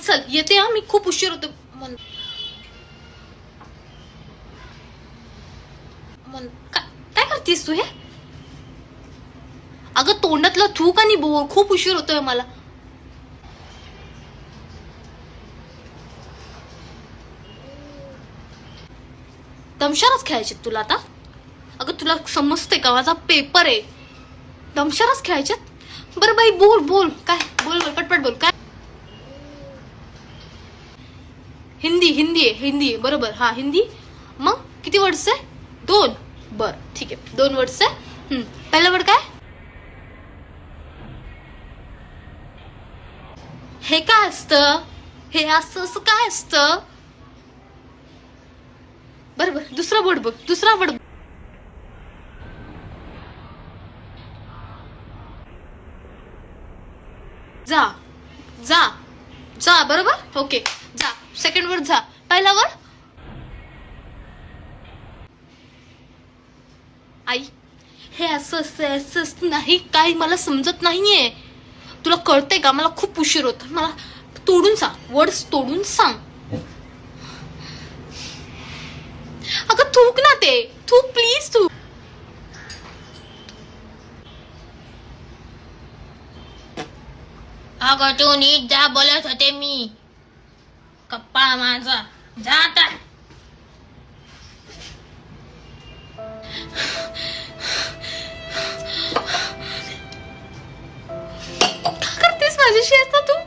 चल येते हा, मी खूप उशीर होतो. काय करतेस तू हे? अगं तोंडातलं थूक आणि बोल, खूप उशीर होतोय मला. दमशराच खेळायचे तुला आता? अगं तुला समजते का, माझा पेपर आहे. दमशराच खेळायच्यात? बरं बाई बोल बोल, काय बोल बोल, पटपट बोल. काय? हिंदी हिंदी आहे, हिंदी आहे, बरोबर. हा हिंदी. मग किती वर्ड्स आहे? 2. बर ठीक आहे, 2 वर्ड्स आहे. पहिला वर्ड काय? हे काय असतं? हे असं असं काय असतं? बरोबर. दुसरा वर्ड बघ, दुसरा वर्ड. जा जा जा, बरोबर. ओके जा. सेकंड वर्ड जा. पहिला वर्ड आई. हे असं असं नाही, काही मला समजत नाहीये. तुला कळतंय का? मला खूप उशीर होत. मला तोडून सांग, वर्ड्स तोडून सांग. अगं थूक ना, ते थूक प्लीज. तू अगं तू नीट जा, बोलत होते मी. कप्पा माझा जा आता. का करतेस माझ्याशी असता तू?